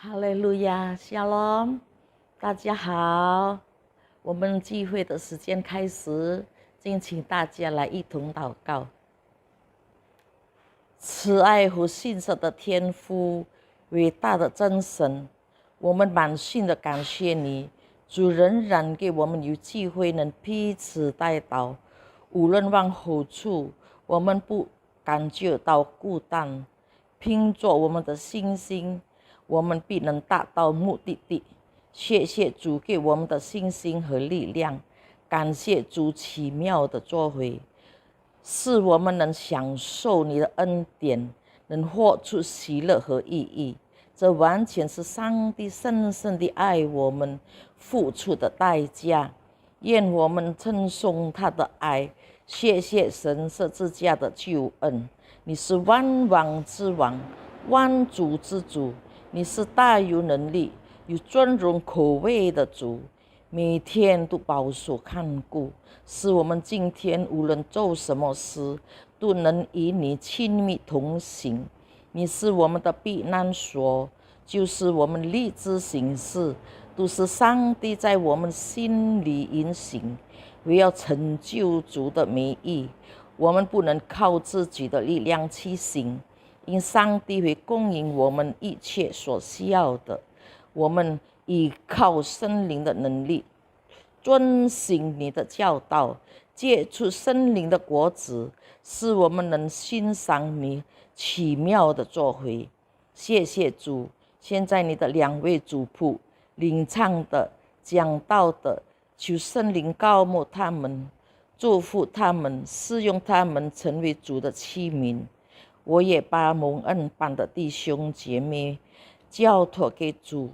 哈利路亚，Shalom，大家好。我们聚会的时间开始，敬请大家来一同祷告。慈爱和信实的天父，伟大的真神，我们满心的感谢你，主仍然给我们有机会能彼此代祷。无论往何处，我们不感觉到孤单，凭着我们的信心，我们必能达到目的地。谢谢主给我们的信心和力量，感谢主奇妙的作为，使我们能享受你的恩典，能活出喜乐和意义。这完全是上帝深深地爱我们付出的代价。愿我们称颂他的爱，谢谢神十字架的救恩。你是万王之王，万主之主，你是大有能力、有尊荣可畏的主，每天都保守看顾，使我们今天无论做什么事，都能与你亲密同行。你是我们的避难所，就是我们立志行事，都是上帝在我们心里运行，为要成就主的美意。我们不能靠自己的力量去行，因上帝会供应我们一切所需要的。我们依靠圣灵的能力，遵行你的教导，结出圣灵的果子，使我们能欣赏你奇妙的作为。谢谢主，现在你的两位主仆领唱的、讲道的，求圣灵膏抹他们，祝福他们，使用他们成为主的器皿。我也把蒙恩般的弟兄姐妹交托给主，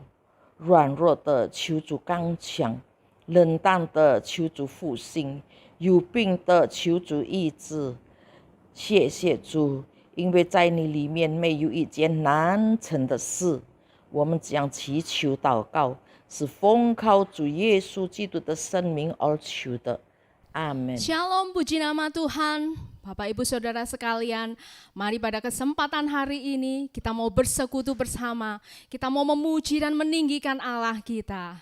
软弱的求主刚强，冷淡的求主复兴，有病的求主医治。谢谢主，因为在你里面没有一件难成的事。我们将祈求祷告，是奉靠主耶稣基督的圣名而求的。Amin. Shalom, puji nama Tuhan. Bapak Ibu Saudara sekalian, mari pada kesempatan hari ini kita mau bersekutu bersama, kita mau memuji dan meninggikan Allah kita.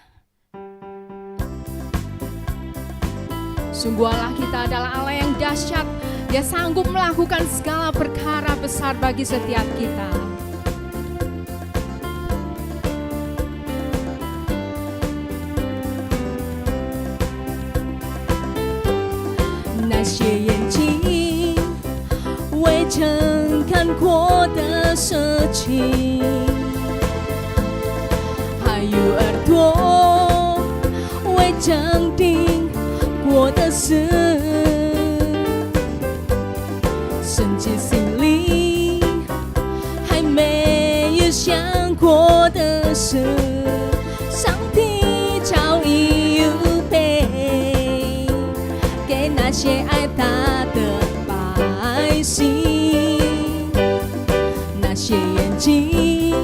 Sungguh Allah kita adalah Allah yang dahsyat, Dia sanggup melakukan segala perkara besar bagi setiap kita.那些眼睛未曾看过的事情，还有耳朵未曾听过的事，甚至心里还没有想过的事，上帝早已预备给那些爱他的百姓。那些眼睛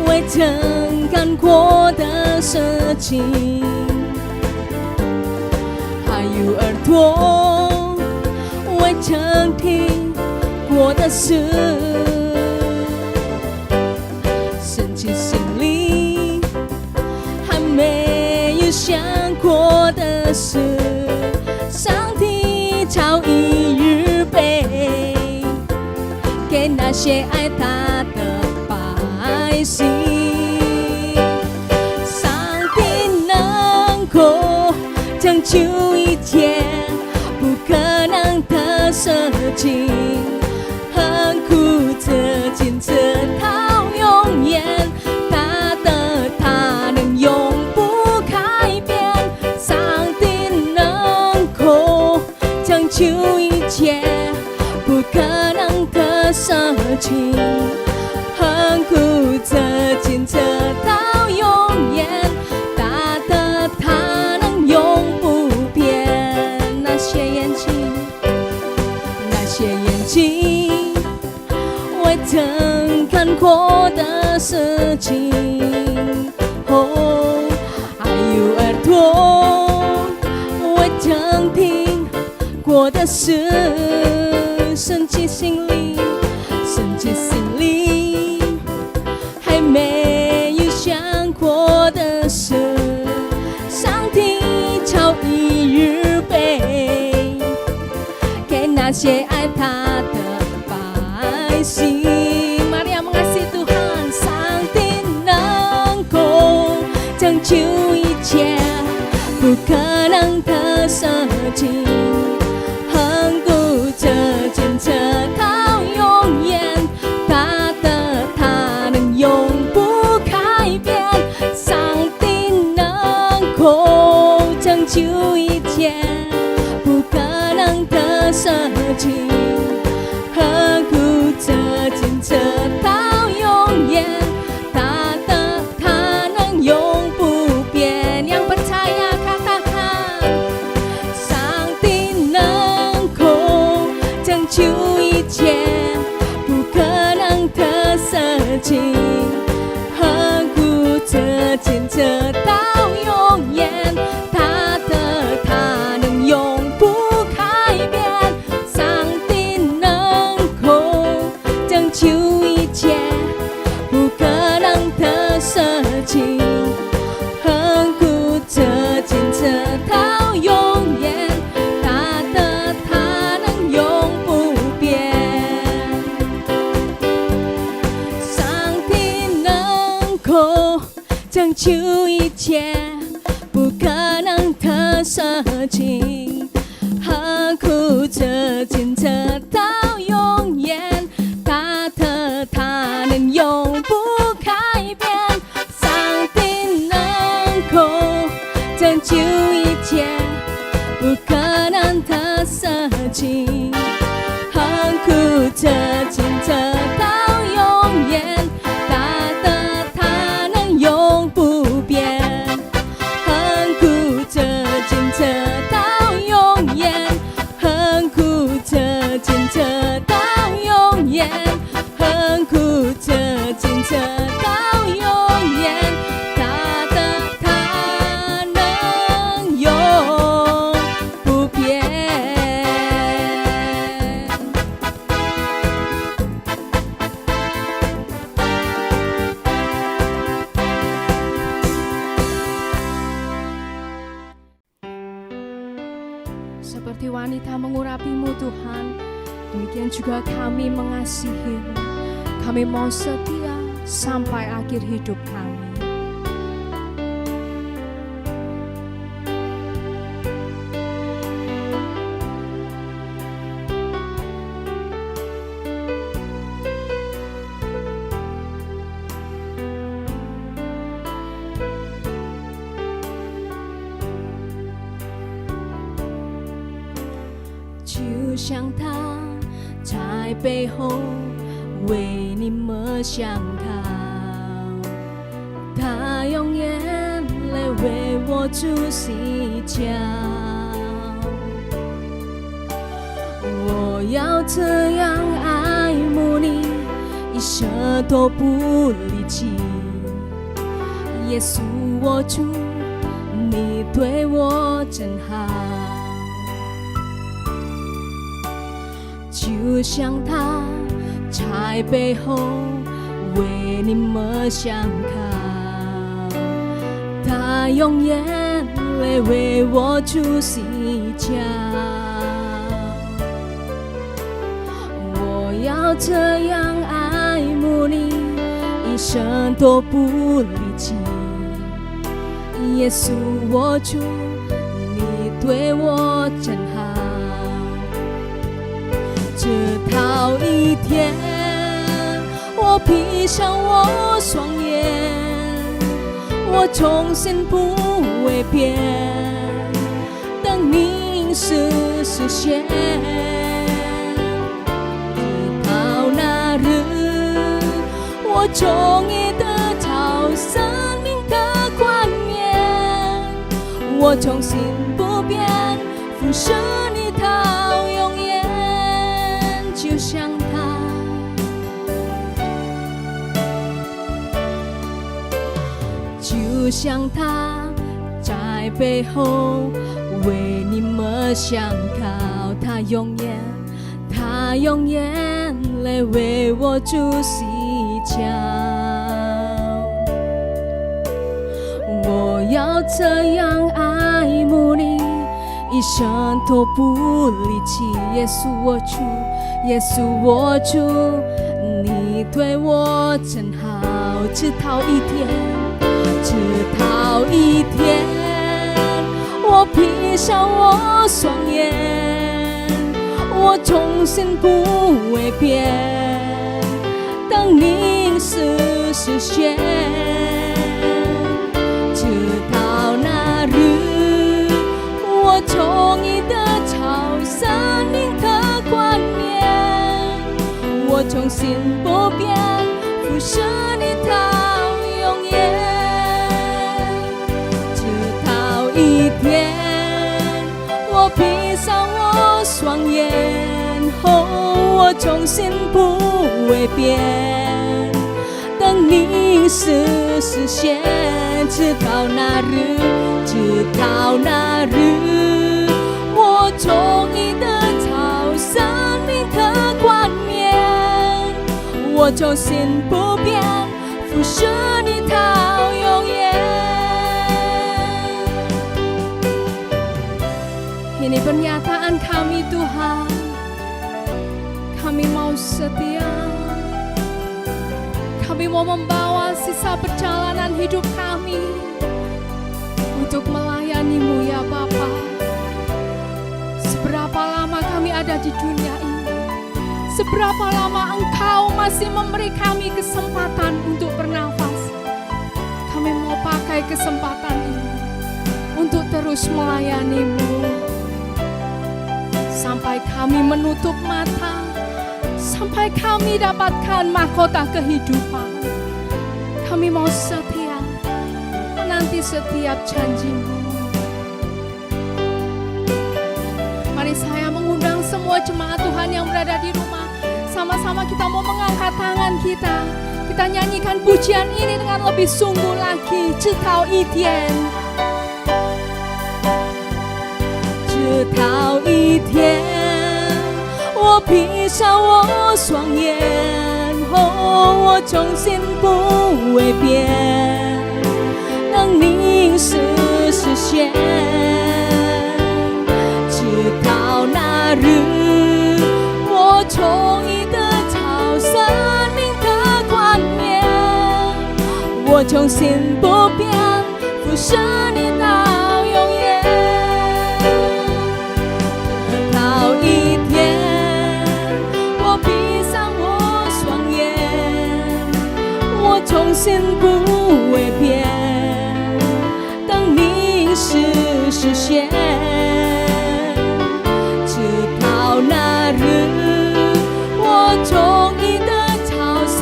未曾看过的事情，还有耳朵未曾听过的事，甚至心里还没有想过的事，上帝早已预备给那些爱他的百姓。上帝能够拯救一切不可能的事情，很苦这坚持到永远，他的他能永不改变。上帝能够拯救一切不可能的事情，很苦这坚持到永远，他的他能永不变。那些眼睛未曾看过的事情，哦，还有耳朵未曾听过的事，甚至心里还没谢爱他的百姓。玛利亚mengasihi Tuhan， 上帝能够拯救一切不可能的事情，恒固着坚持到永远，他的他能永不改变。上帝能够拯救一切不可能的事情，恒固着坚持到永远，他的他能永不变。Yang percaya katakan， 上帝能够拯救一切不可能的事情，恒固着坚持到永远，他的他能永不改变。上帝能够拯救一切不可能的事情，恒固着坚持到永远，他的他能永不变。上帝能够拯救一切不可能的事情，恒固着坚持到永远，他的他能永不改变。上帝能够拯救一切不可能的事情，恒固着坚持到永远，他的他能永不变。恒固着坚持到永远，恒固着坚持到永远，恒固着坚持到永远，他的他能永不变。Seperti wanita mengurapimu Tuhan, demikian juga kami mengasihimu. Kami mau setia sampai akhir hidup kami.就像他在背后为你们想靠，他用眼泪为我主洗脚。我要这样爱慕你，一生都不离弃。耶稣我主，你对我真好。就像他在背后为你们想靠，他用眼泪为我主洗脚。我要这样爱慕你，一生都不离弃。耶稣我主，你对我真好。直到一天，我闭上我双眼，我重新不会变，等你实现。直到那日，我终于得到生命的冠冕，我重新不变，服侍你到永远。就像他，就像他在背后为你们想靠，他用眼泪为我主洗脚。我要这样爱慕你，一一生都不离弃。耶稣我主，耶稣我主，你对我真好，直到一天，直到一天，我闭上我双眼，我重新不为变，等你实现，直到那日，我从你的朝生命的冠冕，我重新不变，服侍你到永远，直到一天，我闭上我双眼后，我重新不为变，等你实现，直到那日，直到那日，我从你的朝生命的冠冕，我重新不变，服侍你到永远。Ini pernyataan kami Tuhan, kami mau setia, kami mau membawa sisa perjalanan hidup kami untuk melayani-Mu ya Bapa. Seberapa lama kami ada di dunia ini, seberapa lama Engkau masih memberi kami kesempatan untuk bernafas. Kami mau pakai kesempatan ini untuk terus melayani-Mu sampai kami menutup mata, sampai kami dapatkan mahkota kehidupan. Kami mau setia menanti setiap janji-Mu. Mari saya mengundang semua jemaat Tuhan yang berada di rumah, sama-sama kita mau mengangkat tangan kita. Kita nyanyikan pujian ini dengan lebih sungguh lagi. 直到一天，直到一天，我闭上我双眼后，我重新不为变，等你实现，直到那日，我从你的朝生命的冠冕，我重新不变，服侍你到永远。到一天，我闭上我双眼，我重新不为变，等你实现，直到那日，我从你的朝生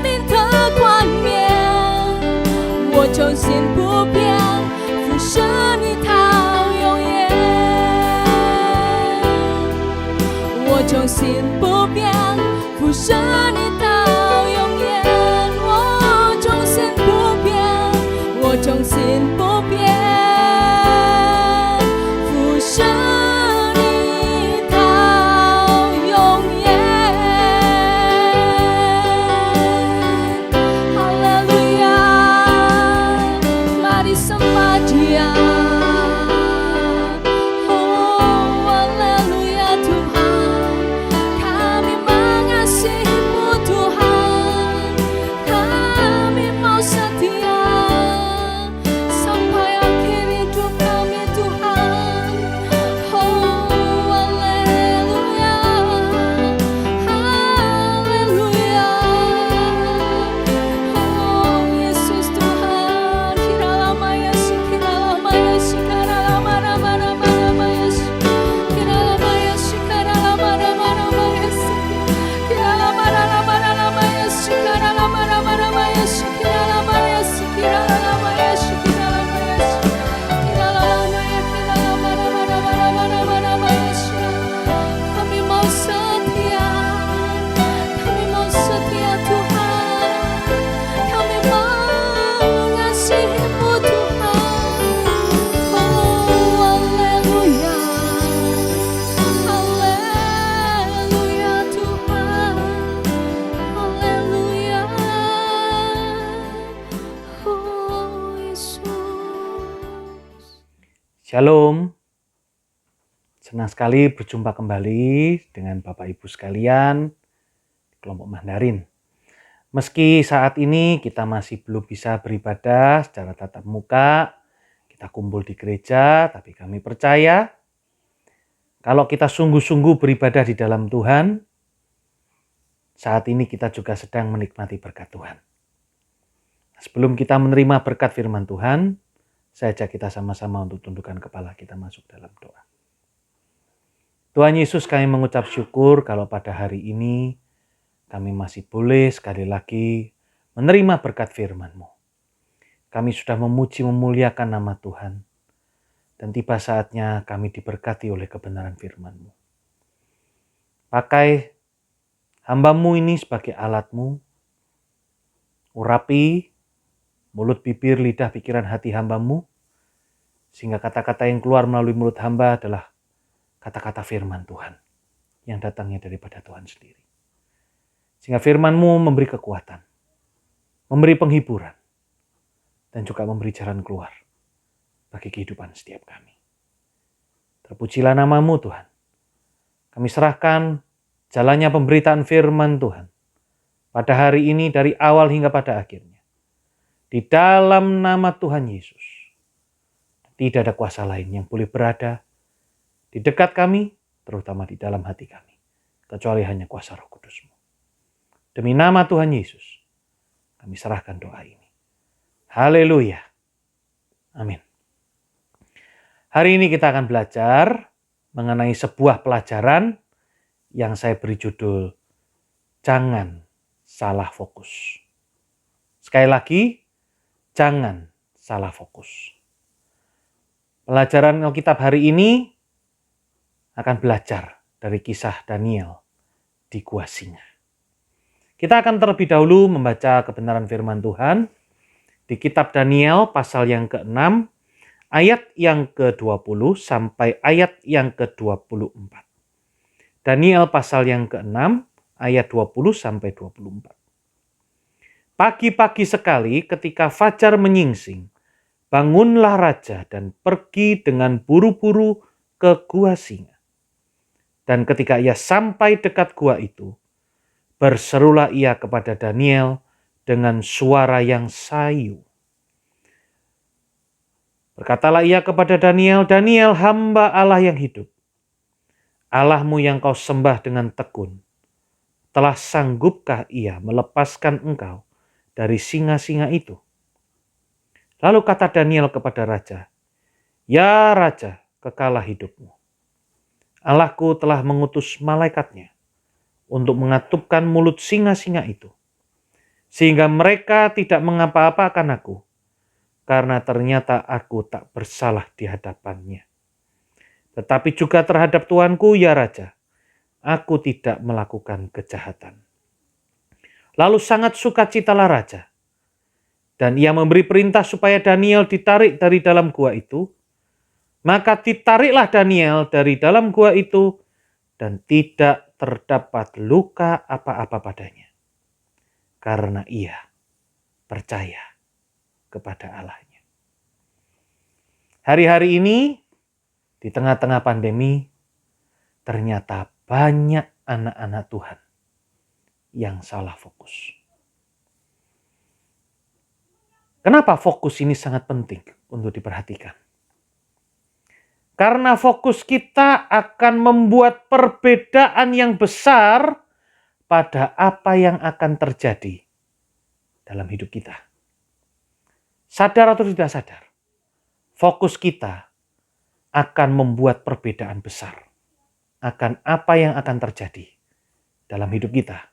命的冠冕，我重新不变，服侍你到永远。我重新不变，服侍你到永远。我重新不变，我重新不变，服侍你到永远。哈利路亚， Mari sembah Dia. Shalom, Senang sekali berjumpa kembali dengan Bapak Ibu sekalian di kelompok Mandarin. Meski saat ini kita masih belum bisa beribadah secara tatap muka, kita kumpul di gereja, tapi kami percaya kalau kita sungguh-sungguh beribadah di dalam Tuhan, saat ini kita juga sedang menikmati berkat Tuhan. Sebelum kita menerima berkat firman Tuhan, saya ajak kita sama-sama untuk tundukkan kepala kita masuk dalam doa. Tuhan Yesus, kami mengucap syukur kalau pada hari ini kami masih boleh sekali lagi menerima berkat firman-Mu. Kami sudah memuji memuliakan nama Tuhan. Dan tiba saatnya kami diberkati oleh kebenaran firman-Mu. Pakai hamba-Mu ini sebagai alat-Mu. Urapi mulut, bibir, lidah, pikiran, hati hamba-Mu. Sehingga kata-kata yang keluar melalui mulut hamba adalah kata-kata firman Tuhan yang datangnya daripada Tuhan sendiri. Sehingga firman-Mu memberi kekuatan, memberi penghiburan, dan juga memberi jalan keluar bagi kehidupan setiap kami. Terpujilah nama-Mu Tuhan. Kami serahkan jalannya pemberitaan firman Tuhan pada hari ini dari awal hingga pada akhirnya. Di dalam nama Tuhan Yesus. Tidak ada kuasa lain yang boleh berada di dekat kami, terutama di dalam hati kami, kecuali hanya kuasa Roh Kudus-Mu. Demi nama Tuhan Yesus, kami serahkan doa ini. Haleluya. Amin. Hari ini kita akan belajar mengenai sebuah pelajaran yang saya beri judul Jangan Salah Fokus. Sekali lagi, jangan salah fokus. Pelajaran Alkitab hari ini akan belajar dari kisah Daniel di Gua Singa. Kita akan terlebih dahulu membaca kebenaran firman Tuhan di kitab Daniel pasal yang ke-6 ayat yang ke-20 sampai ayat yang ke-24. Daniel pasal yang ke-6 ayat 20 sampai 24. Pagi-pagi sekali ketika fajar menyingsing, bangunlah raja dan pergi dengan buru-buru ke Gua Singa. Dan ketika ia sampai dekat gua itu, berserulah ia kepada Daniel dengan suara yang sayu. Berkatalah ia kepada Daniel, Daniel, hamba Allah yang hidup. Allahmu yang kau sembah dengan tekun, telah sanggupkah ia melepaskan engkau dari singa-singa itu? Lalu kata Daniel kepada raja, ya raja, kekalah hidupmu. Allahku telah mengutus malaikatnya untuk mengatupkan mulut singa-singa itu, sehingga mereka tidak mengapa-apakan aku, karena ternyata aku tak bersalah di hadapannya. Tetapi juga terhadap Tuanku, ya raja, aku tidak melakukan kejahatan. Lalu sangat sukacitalah raja, dan ia memberi perintah supaya Daniel ditarik dari dalam gua itu. Maka ditariklah Daniel dari dalam gua itu dan tidak terdapat luka apa-apa padanya. Karena ia percaya kepada Allahnya. Hari-hari ini di tengah-tengah pandemi ternyata banyak anak-anak Tuhan yang salah fokus. Kenapa fokus ini sangat penting untuk diperhatikan? Karena fokus kita akan membuat perbedaan yang besar pada apa yang akan terjadi dalam hidup kita. Sadar atau tidak sadar, fokus kita akan membuat perbedaan besar akan apa yang akan terjadi dalam hidup kita.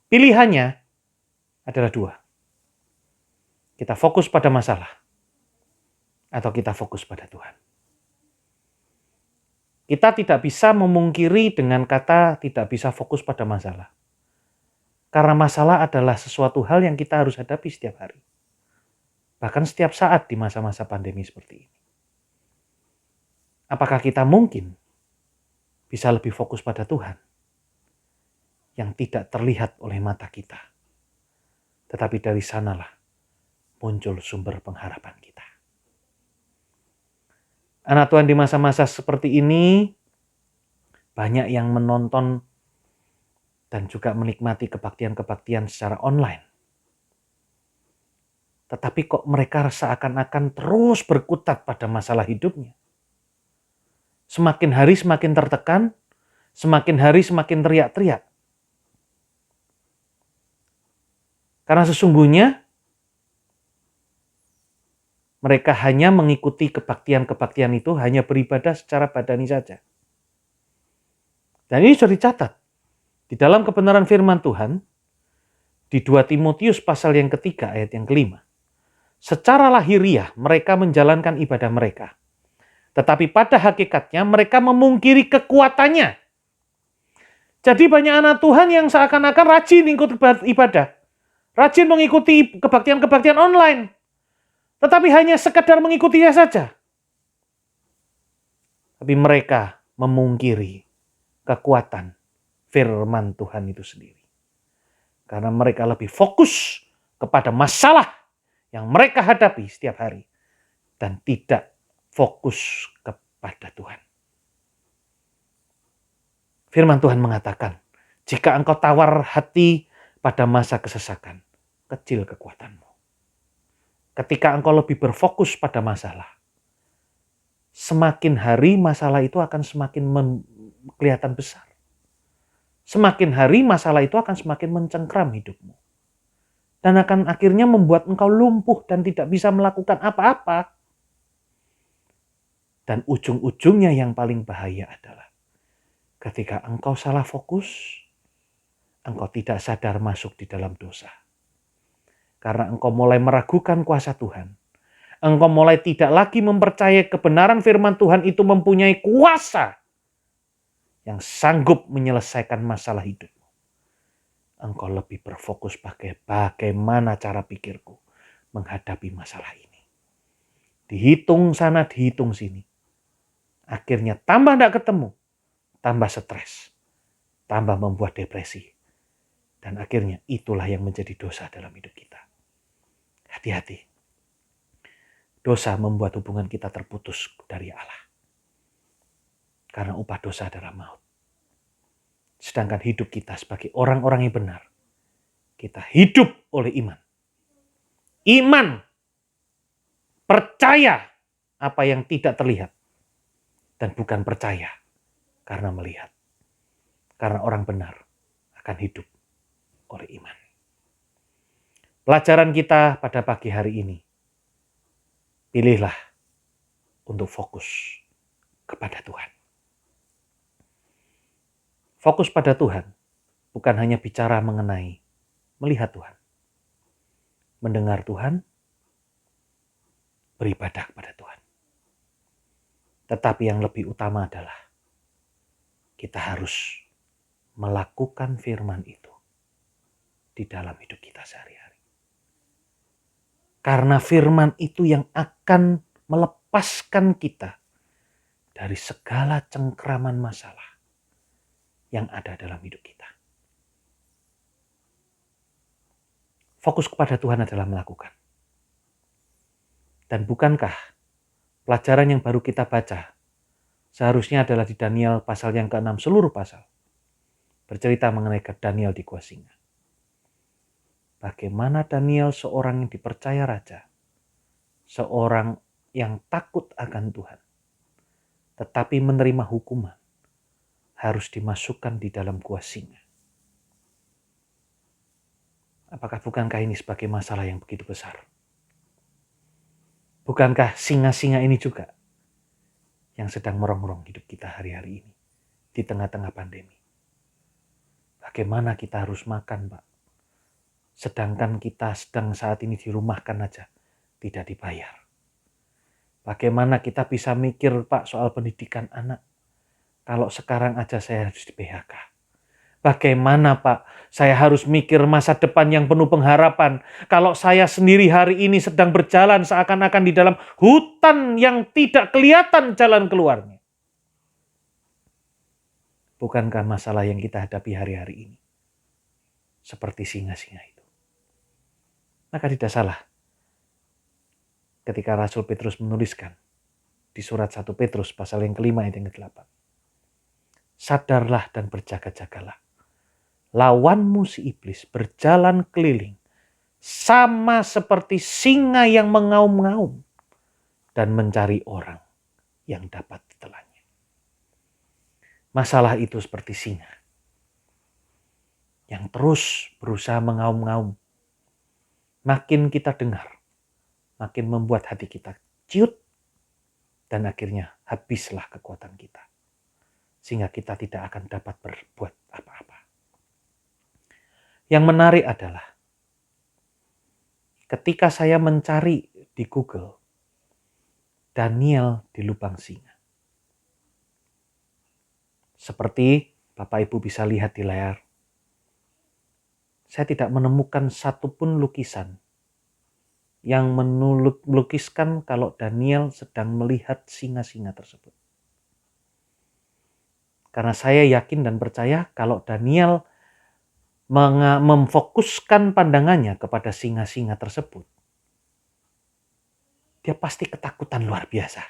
Pilihannya adalah dua. Kita fokus pada masalah atau kita fokus pada Tuhan. Kita tidak bisa memungkiri dengan kata tidak bisa fokus pada masalah. Karena masalah adalah sesuatu hal yang kita harus hadapi setiap hari. Bahkan setiap saat di masa-masa pandemi seperti ini. Apakah kita mungkin bisa lebih fokus pada Tuhan yang tidak terlihat oleh mata kita? Tetapi dari sanalah muncul sumber pengharapan kita. Anak Tuhan, di masa-masa seperti ini, banyak yang menonton dan juga menikmati kebaktian-kebaktian secara online. Tetapi kok mereka seakan-akan terus berkutat pada masalah hidupnya. Semakin hari semakin tertekan, semakin hari semakin teriak-teriak. Karena sesungguhnya mereka hanya mengikuti kebaktian-kebaktian itu, hanya beribadah secara badani saja. Dan ini sudah dicatat di dalam kebenaran firman Tuhan, di 2 Timotius pasal yang ketiga ayat yang kelima. Secara lahiriah mereka menjalankan ibadah mereka. Tetapi pada hakikatnya mereka memungkiri kekuatannya. Jadi banyak anak Tuhan yang seakan-akan rajin ikut ibadah. Rajin mengikuti kebaktian-kebaktian online. Tetapi hanya sekedar mengikutinya saja. Tapi mereka memungkiri kekuatan firman Tuhan itu sendiri. Karena mereka lebih fokus kepada masalah yang mereka hadapi setiap hari. Dan tidak fokus kepada Tuhan. Firman Tuhan mengatakan, jika engkau tawar hati pada masa kesesakan, kecil kekuatanmu. Ketika engkau lebih berfokus pada masalah, semakin hari masalah itu akan semakin kelihatan besar. Semakin hari masalah itu akan semakin mencengkram hidupmu. Dan akan akhirnya membuat engkau lumpuh dan tidak bisa melakukan apa-apa. Dan ujung-ujungnya yang paling bahaya adalah ketika engkau salah fokus, engkau tidak sadar masuk di dalam dosa. Karena engkau mulai meragukan kuasa Tuhan. Engkau mulai tidak lagi mempercayai kebenaran firman Tuhan itu mempunyai kuasa yang sanggup menyelesaikan masalah hidupmu. Engkau lebih berfokus bagaimana cara pikirku menghadapi masalah ini. Dihitung sana, dihitung sini. Akhirnya tambah tidak ketemu, tambah stres, tambah membuat depresi. Dan akhirnya itulah yang menjadi dosa dalam hidup kita. Hati-hati. Dosa membuat hubungan kita terputus dari Allah. Karena upah dosa adalah maut. Sedangkan hidup kita sebagai orang-orang yang benar, kita hidup oleh iman. Iman, percaya apa yang tidak terlihat. Dan bukan percaya karena melihat. Karena orang benar akan hidup oleh iman. Pelajaran kita pada pagi hari ini. Pilihlah untuk fokus kepada Tuhan. Fokus pada Tuhan bukan hanya bicara mengenai melihat Tuhan. Mendengar Tuhan, beribadah kepada Tuhan. Tetapi yang lebih utama adalah kita harus melakukan firman itu di dalam hidup kita sehari-hari. Karena firman itu yang akan melepaskan kita dari segala cengkraman masalah yang ada dalam hidup kita. Fokus kepada Tuhan adalah melakukan. Dan bukankah pelajaran yang baru kita baca seharusnya adalah di Daniel pasal yang ke-6, seluruh pasal. Bercerita mengenai Daniel di gua singa. Bagaimana Daniel seorang yang dipercaya raja. Seorang yang takut akan Tuhan. Tetapi menerima hukuman. Harus dimasukkan di dalam gua singa. Apakah bukankah ini sebagai masalah yang begitu besar? Bukankah singa-singa ini juga yang sedang merongrong hidup kita hari-hari ini di tengah-tengah pandemi? Bagaimana kita harus makan, Pak? Sedangkan kita sedang saat ini dirumahkan aja, tidak dibayar. Bagaimana kita bisa mikir, Pak, soal pendidikan anak? Kalau sekarang aja saya harus di PHK. Bagaimana, Pak? Saya harus mikir masa depan yang penuh pengharapan. Kalau saya sendiri hari ini sedang berjalan seakan-akan di dalam hutan yang tidak kelihatan jalan keluarnya. Bukankah masalah yang kita hadapi hari-hari ini seperti singa-singa itu? Maka tidak salah ketika Rasul Petrus menuliskan di di surat 1 Petrus pasal yang kelima ayat yang ke-8. Sadarlah dan berjaga-jagalah. Lawanmu si iblis berjalan keliling sama seperti singa yang mengaum-ngaum dan mencari orang yang dapat ditelannya. Masalah itu seperti singa yang terus berusaha mengaum-ngaum. Makin kita dengar, makin membuat hati kita ciut, dan akhirnya habislah kekuatan kita. Sehingga kita tidak akan dapat berbuat apa-apa. Yang menarik adalah ketika saya mencari di Google Daniel di lubang singa. Seperti Bapak Ibu bisa lihat di layar, saya tidak menemukan satupun lukisan yang melukiskan kalau Daniel sedang melihat singa-singa tersebut. Karena saya yakin dan percaya kalau Daniel memfokuskan pandangannya kepada singa-singa tersebut, dia pasti ketakutan luar biasa.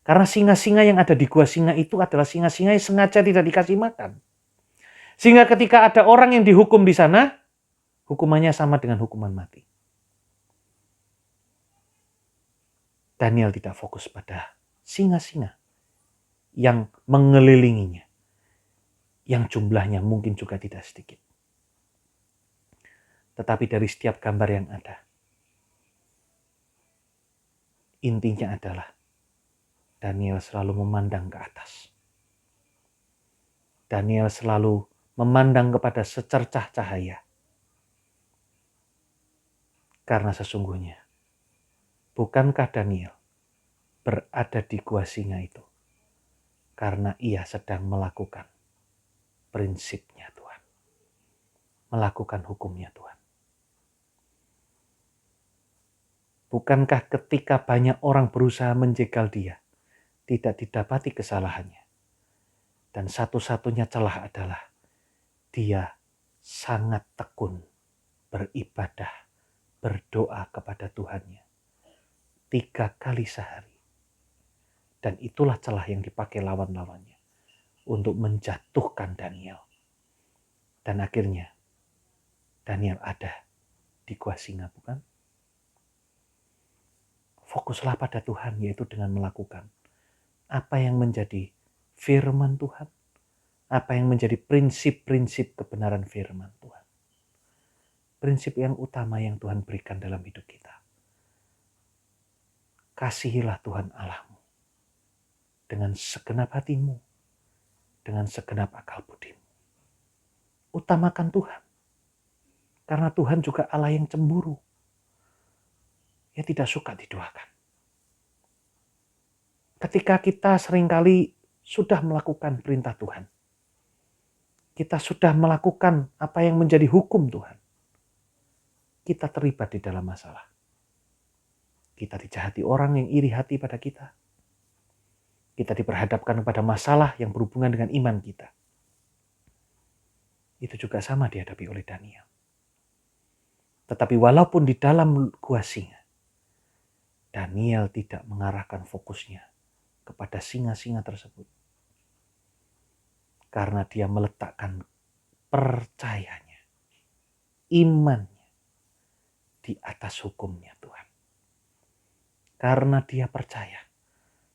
Karena singa-singa yang ada di gua singa itu adalah singa-singa yang sengaja tidak dikasih makan. Sehingga ketika ada orang yang dihukum di sana, hukumannya sama dengan hukuman mati. Daniel tidak fokus pada singa-singa yang mengelilinginya, yang jumlahnya mungkin juga tidak sedikit. Tetapi dari setiap gambar yang ada, intinya adalah Daniel selalu memandang ke atas. Daniel selalu memandang kepada secercah cahaya. Karena sesungguhnya, bukankah Daniel berada di gua singa itu karena ia sedang melakukan prinsipnya Tuhan, melakukan hukumnya Tuhan. Bukankah ketika banyak orang berusaha menjegal dia, tidak didapati kesalahannya, dan satu-satunya celah adalah dia sangat tekun beribadah, berdoa kepada Tuhannya 3 kali sehari. Dan itulah celah yang dipakai lawan-lawannya untuk menjatuhkan Daniel. Dan akhirnya Daniel ada di gua singa, bukan? Fokuslah pada Tuhan, yaitu dengan melakukan apa yang menjadi firman Tuhan, apa yang menjadi prinsip-prinsip kebenaran firman Tuhan. Prinsip yang utama yang Tuhan berikan dalam hidup kita. Kasihilah Tuhan Allahmu dengan segenap hatimu, dengan segenap akal budimu. Utamakan Tuhan. Karena Tuhan juga Allah yang cemburu. Ia tidak suka diduakan. Ketika kita seringkali sudah melakukan perintah Tuhan, kita sudah melakukan apa yang menjadi hukum Tuhan, kita terlibat di dalam masalah. Kita dijahati orang yang iri hati pada kita. Kita diperhadapkan kepada masalah yang berhubungan dengan iman kita. Itu juga sama dihadapi oleh Daniel. Tetapi walaupun di dalam gua singa, Daniel tidak mengarahkan fokusnya kepada singa-singa tersebut. Karena dia meletakkan percayanya, imannya di atas hukumnya Tuhan. Karena dia percaya.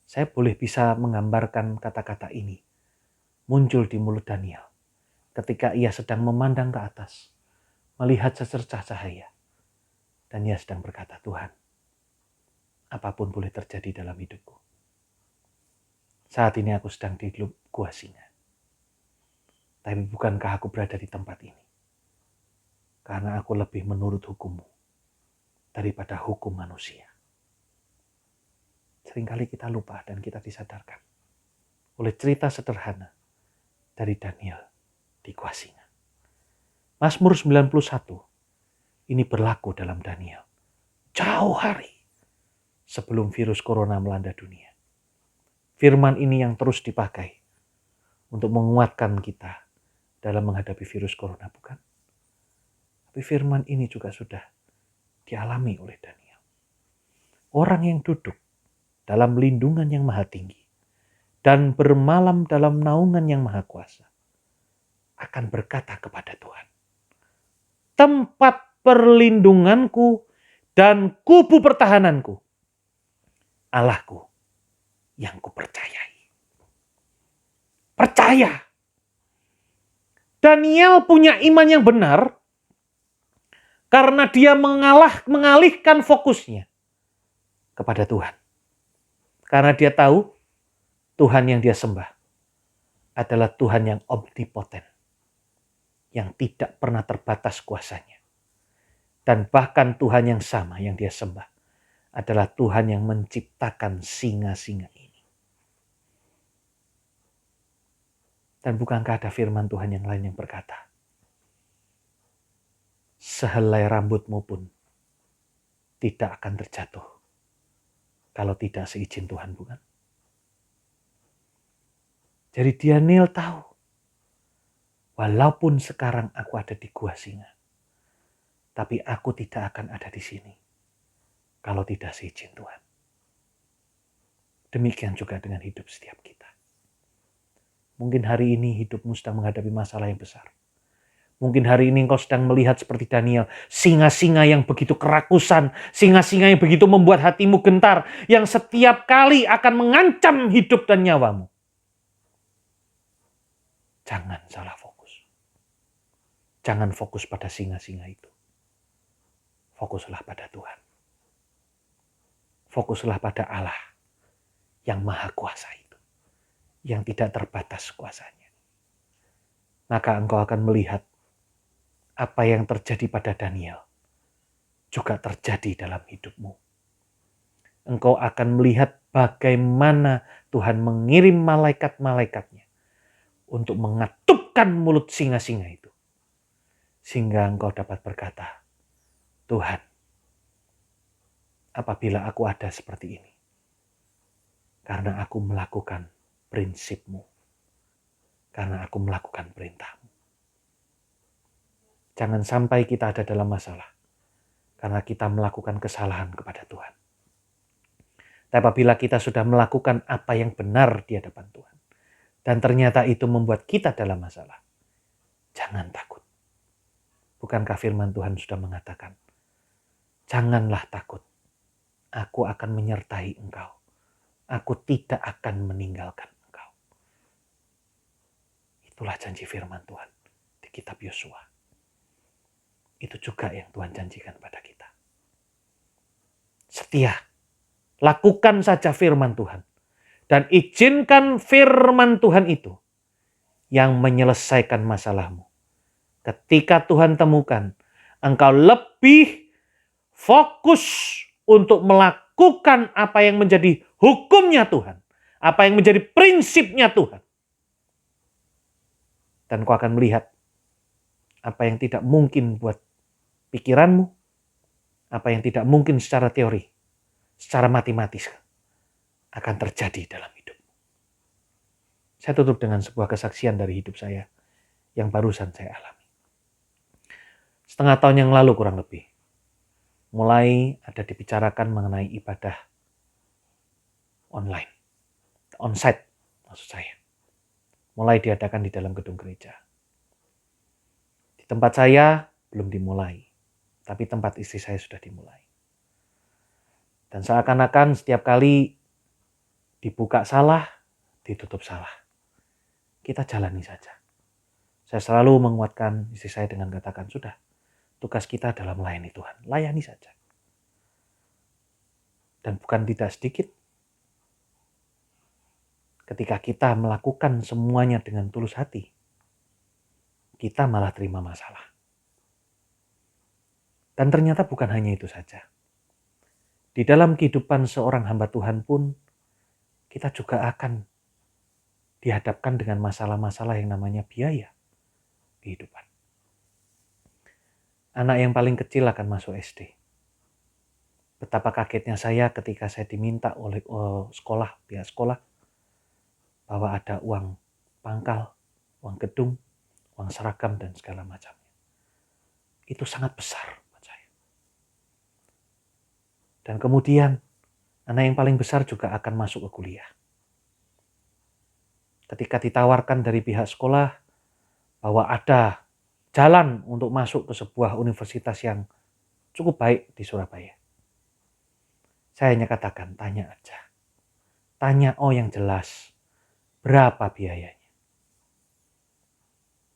Saya boleh bisa menggambarkan kata-kata ini muncul di mulut Daniel ketika ia sedang memandang ke atas, melihat secercah cahaya. Dan ia sedang berkata, Tuhan, apapun boleh terjadi dalam hidupku. Saat ini aku sedang di gua singa. Tapi bukankah aku berada di tempat ini? Karena aku lebih menurut hukum-Mu daripada hukum manusia. Seringkali kita lupa dan kita disadarkan oleh cerita sederhana dari Daniel di gua singa. Mazmur 91 ini berlaku dalam Daniel. Jauh hari sebelum virus corona melanda dunia. Firman ini yang terus dipakai untuk menguatkan kita dalam menghadapi virus corona, bukan? Tapi firman ini juga sudah dialami oleh Daniel. Orang yang duduk dalam lindungan yang maha tinggi dan bermalam dalam naungan yang maha kuasa, akan berkata kepada Tuhan, tempat perlindunganku dan kubu pertahananku, Allahku yang kupercayai. Percaya. Daniel punya iman yang benar karena dia mengalihkan fokusnya kepada Tuhan. Karena dia tahu Tuhan yang dia sembah adalah Tuhan yang omnipoten, yang tidak pernah terbatas kuasanya. Dan bahkan Tuhan yang sama yang dia sembah adalah Tuhan yang menciptakan singa-singa ini. Dan bukankah ada firman Tuhan yang lain yang berkata, sehelai rambutmu pun tidak akan terjatuh kalau tidak seizin Tuhan, bukan? Jadi Daniel tahu, walaupun sekarang aku ada di gua singa, tapi aku tidak akan ada di sini kalau tidak seizin Tuhan. Demikian juga dengan hidup setiap kita. Mungkin hari ini hidupmu sedang menghadapi masalah yang besar. Mungkin hari ini engkau sedang melihat seperti Daniel, singa-singa yang begitu kerakusan, singa-singa yang begitu membuat hatimu gentar, yang setiap kali akan mengancam hidup dan nyawamu. Jangan salah fokus. Jangan fokus pada singa-singa itu. Fokuslah pada Tuhan. Fokuslah pada Allah yang maha kuasa itu, yang tidak terbatas kuasanya. Maka engkau akan melihat apa yang terjadi pada Daniel juga terjadi dalam hidupmu. Engkau akan melihat bagaimana Tuhan mengirim malaikat-malaikatnya untuk mengatupkan mulut singa-singa itu. Sehingga engkau dapat berkata, Tuhan, apabila aku ada seperti ini, karena aku melakukan prinsip-Mu, karena aku melakukan perintah-Mu. Jangan sampai kita ada dalam masalah karena kita melakukan kesalahan kepada Tuhan. Tapi apabila kita sudah melakukan apa yang benar di hadapan Tuhan, dan ternyata itu membuat kita dalam masalah, jangan takut. Bukankah firman Tuhan sudah mengatakan, janganlah takut, aku akan menyertai engkau. Aku tidak akan meninggalkan engkau. Itulah janji firman Tuhan di kitab Yosua. Itu juga yang Tuhan janjikan pada kita. Setia, lakukan saja firman Tuhan. Dan izinkan firman Tuhan itu yang menyelesaikan masalahmu. Ketika Tuhan temukan, engkau lebih fokus untuk melakukan apa yang menjadi hukumnya Tuhan. Apa yang menjadi prinsipnya Tuhan. Dan kau akan melihat apa yang tidak mungkin buat pikiranmu, apa yang tidak mungkin secara teori, secara matematis akan terjadi dalam hidupmu. Saya tutup dengan sebuah kesaksian dari hidup saya yang barusan saya alami. Setengah tahun yang lalu kurang lebih, mulai ada dibicarakan mengenai ibadah online, onsite maksud saya. Mulai diadakan di dalam gedung gereja. Di tempat saya belum dimulai. Tapi tempat istri saya sudah dimulai. Dan seakan-akan setiap kali dibuka salah, ditutup salah. Kita jalani saja. Saya selalu menguatkan istri saya dengan katakan, sudah, tugas kita adalah melayani Tuhan. Layani saja. Dan bukan tidak sedikit, ketika kita melakukan semuanya dengan tulus hati, kita malah terima masalah. Dan ternyata bukan hanya itu saja. Di dalam kehidupan seorang hamba Tuhan pun, kita juga akan dihadapkan dengan masalah-masalah yang namanya biaya kehidupan. Anak yang paling kecil akan masuk SD. Betapa kagetnya saya ketika saya diminta oleh pihak sekolah, bahwa ada uang pangkal, uang gedung, uang seragam, dan segala macamnya. Itu sangat besar. Dan kemudian Anak yang paling besar juga akan masuk ke kuliah. Ketika ditawarkan dari pihak sekolah bahwa ada jalan untuk masuk ke sebuah universitas yang cukup baik di Surabaya, saya hanya katakan, tanya aja. Tanya yang jelas, berapa biayanya.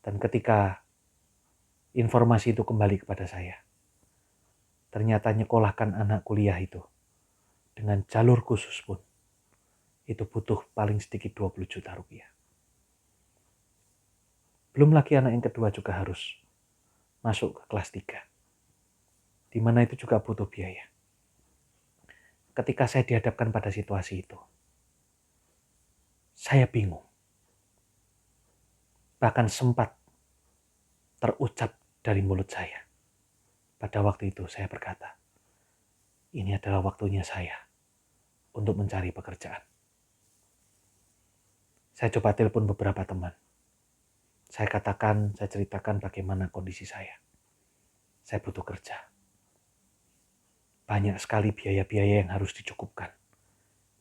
Dan ketika informasi itu kembali kepada saya, ternyata nyekolahkan anak kuliah itu dengan jalur khusus pun, itu butuh paling sedikit 20 juta rupiah. Belum lagi anak yang kedua juga harus masuk ke kelas 3. Di mana itu juga butuh biaya. Ketika saya dihadapkan pada situasi itu, saya bingung. Bahkan sempat terucap dari mulut saya. Pada waktu itu saya berkata, ini adalah waktunya saya untuk mencari pekerjaan. Saya coba telepon beberapa teman. Saya katakan, saya ceritakan bagaimana kondisi saya. Saya butuh kerja. Banyak sekali biaya-biaya yang harus dicukupkan.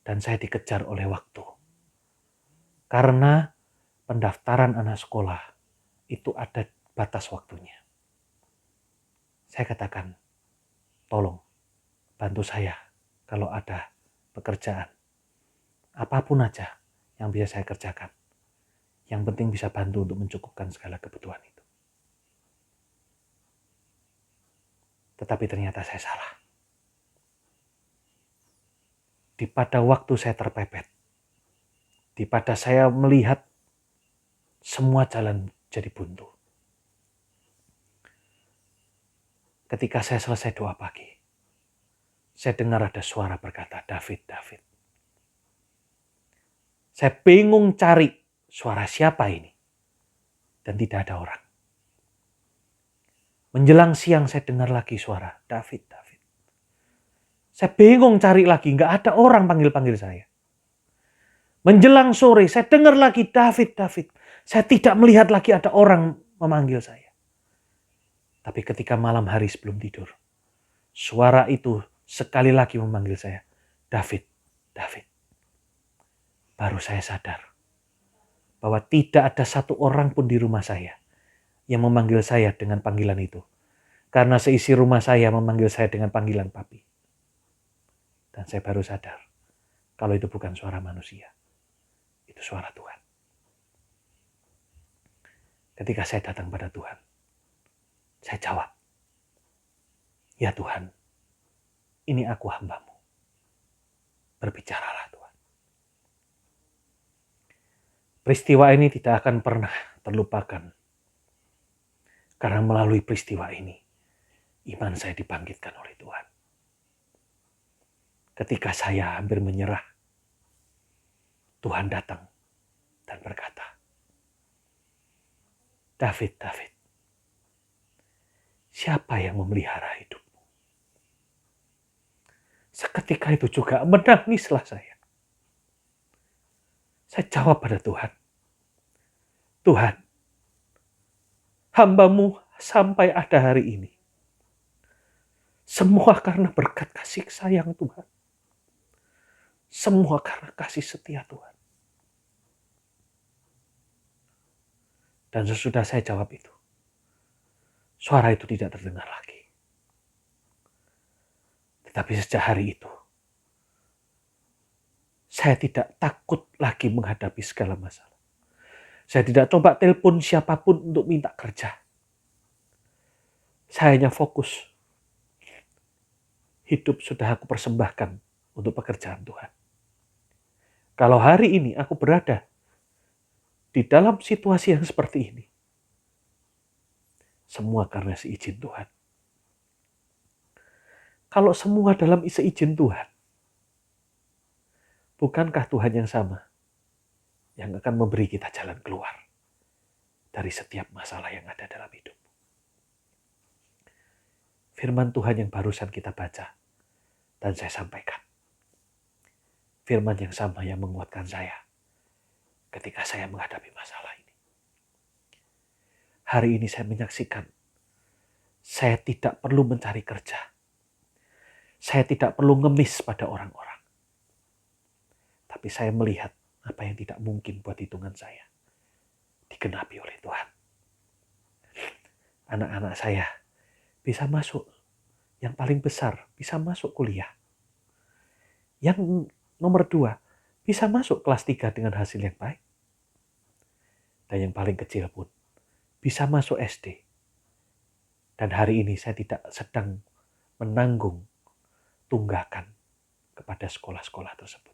Dan saya dikejar oleh waktu. Karena pendaftaran anak sekolah itu ada batas waktunya. Saya katakan, tolong bantu saya kalau ada pekerjaan. Apapun aja yang bisa saya kerjakan. Yang penting bisa bantu untuk mencukupkan segala kebutuhan itu. Tetapi ternyata saya salah. Di pada waktu saya terpepet, di pada saya melihat semua jalan jadi buntu. Ketika saya selesai doa pagi, saya dengar ada suara berkata, David, David. Saya bingung cari suara siapa ini. Dan tidak ada orang. Menjelang siang saya dengar lagi suara, David, David. Saya bingung cari lagi, gak ada orang panggil-panggil saya. Menjelang sore saya dengar lagi, David, David. Saya tidak melihat lagi ada orang memanggil saya. Tapi ketika malam hari sebelum tidur, suara itu sekali lagi memanggil saya, David, David. Baru saya sadar bahwa tidak ada satu orang pun di rumah saya yang memanggil saya dengan panggilan itu. Karena seisi rumah saya memanggil saya dengan panggilan papi. Dan saya baru sadar kalau itu bukan suara manusia. Itu suara Tuhan. Ketika saya datang pada Tuhan, saya jawab, ya Tuhan, ini aku hamba-Mu. Berbicaralah Tuhan. Peristiwa ini tidak akan pernah terlupakan. Karena melalui peristiwa ini, iman saya dibangkitkan oleh Tuhan. Ketika saya hampir menyerah, Tuhan datang dan berkata, David, David, siapa yang memelihara hidupmu? Seketika itu juga menangislah saya. Saya jawab pada Tuhan, Tuhan, hamba-Mu sampai ada hari ini. Semua karena berkat kasih sayang Tuhan. Semua karena kasih setia Tuhan. Dan sesudah saya jawab itu, suara itu tidak terdengar lagi. Tetapi sejak hari itu, saya tidak takut lagi menghadapi segala masalah. Saya tidak coba telepon siapapun untuk minta kerja. Saya hanya fokus. Hidup sudah aku persembahkan untuk pekerjaan Tuhan. Kalau hari ini aku berada di dalam situasi yang seperti ini, semua karena seizin Tuhan. Kalau semua dalam seizin Tuhan, bukankah Tuhan yang sama yang akan memberi kita jalan keluar dari setiap masalah yang ada dalam hidup? Firman Tuhan yang barusan kita baca dan saya sampaikan. Firman yang sama yang menguatkan saya ketika saya menghadapi masalah ini. Hari ini saya menyaksikan saya tidak perlu mencari kerja. Saya tidak perlu ngemis pada orang-orang. Tapi saya melihat apa yang tidak mungkin buat hitungan saya digenapi oleh Tuhan. Anak-anak saya bisa masuk, yang paling besar bisa masuk kuliah. Yang nomor 2 bisa masuk kelas 3 dengan hasil yang baik. Dan yang paling kecil pun bisa masuk SD. Dan hari ini saya tidak sedang menanggung tunggakan kepada sekolah-sekolah tersebut.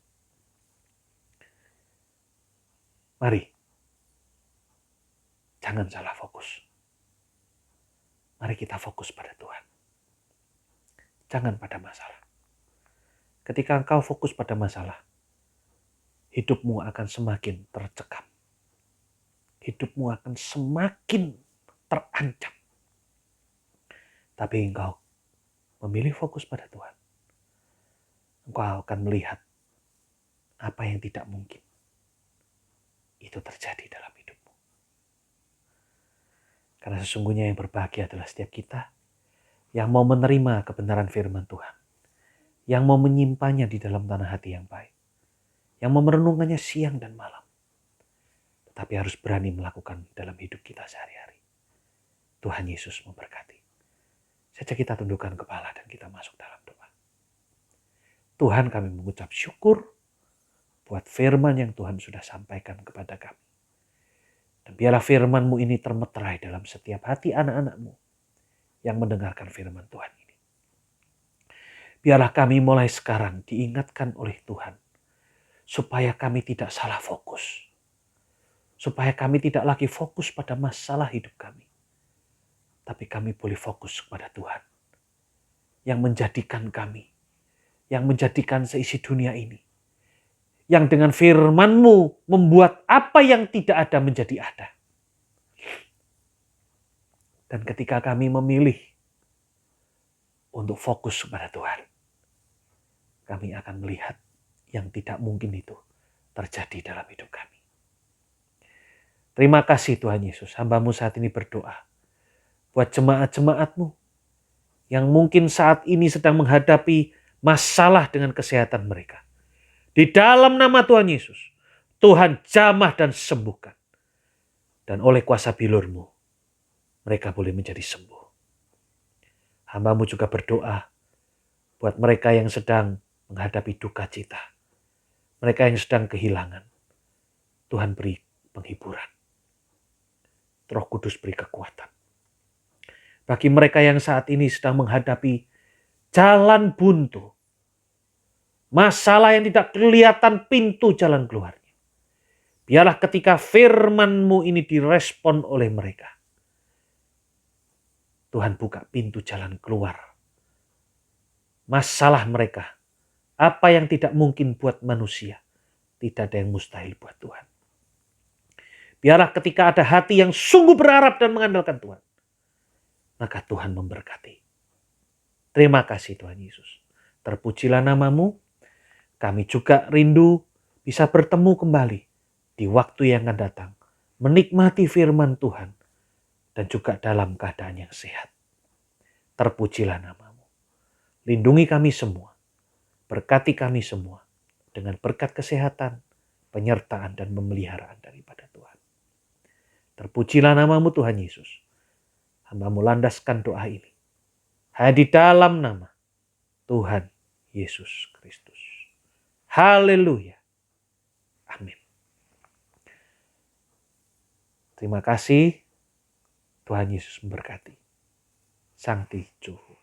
Mari, jangan salah fokus. Mari kita fokus pada Tuhan. Jangan pada masalah. Ketika engkau fokus pada masalah, hidupmu akan semakin tercekam. Hidupmu akan semakin terancam. Tapi engkau memilih fokus pada Tuhan, engkau akan melihat apa yang tidak mungkin itu terjadi dalam hidupmu. Karena sesungguhnya yang berbahagia adalah setiap kita yang mau menerima kebenaran firman Tuhan, yang mau menyimpannya di dalam tanah hati yang baik, yang mau merenungkannya siang dan malam, tetapi harus berani melakukan dalam hidup kita sehari-hari. Tuhan Yesus memberkati. Saja kita tundukkan kepala dan kita masuk dalam doa. Tuhan, kami mengucap syukur buat firman yang Tuhan sudah sampaikan kepada kami. Dan biarlah firman-Mu ini termeterai dalam setiap hati anak-anak-Mu yang mendengarkan firman Tuhan ini. Biarlah kami mulai sekarang diingatkan oleh Tuhan supaya kami tidak salah fokus. Supaya kami tidak lagi fokus pada masalah hidup kami. Tapi kami boleh fokus kepada Tuhan yang menjadikan kami, yang menjadikan seisi dunia ini, yang dengan firman-Mu membuat apa yang tidak ada menjadi ada. Dan ketika kami memilih untuk fokus kepada Tuhan, kami akan melihat yang tidak mungkin itu terjadi dalam hidup kami. Terima kasih Tuhan Yesus, hamba-Mu saat ini berdoa buat jemaat-jemaat-Mu yang mungkin saat ini sedang menghadapi masalah dengan kesehatan mereka. Di dalam nama Tuhan Yesus, Tuhan jamah dan sembuhkan. Dan oleh kuasa bilur-Mu, mereka boleh menjadi sembuh. Hamba-Mu juga berdoa buat mereka yang sedang menghadapi duka cita. Mereka yang sedang kehilangan. Tuhan beri penghiburan. Roh Kudus beri kekuatan. Bagi mereka yang saat ini sedang menghadapi jalan buntu. Masalah yang tidak kelihatan pintu jalan keluarnya. Biarlah ketika firman-Mu ini direspon oleh mereka, Tuhan buka pintu jalan keluar. Masalah mereka, apa yang tidak mungkin buat manusia, tidak ada yang mustahil buat Tuhan. Biarlah ketika ada hati yang sungguh berharap dan mengandalkan Tuhan, maka Tuhan memberkati. Terima kasih Tuhan Yesus. Terpujilah nama-Mu. Kami juga rindu bisa bertemu kembali di waktu yang akan datang. Menikmati firman Tuhan. Dan juga dalam keadaan yang sehat. Terpujilah nama-Mu. Lindungi kami semua. Berkati kami semua. Dengan berkat kesehatan, penyertaan dan pemeliharaan daripada Tuhan. Terpujilah nama-Mu Tuhan Yesus. Hamba-Mu landaskan doa ini. Hanya di dalam nama Tuhan Yesus Kristus. Haleluya. Amin. Terima kasih. Tuhan Yesus memberkati. Sancti Juhu.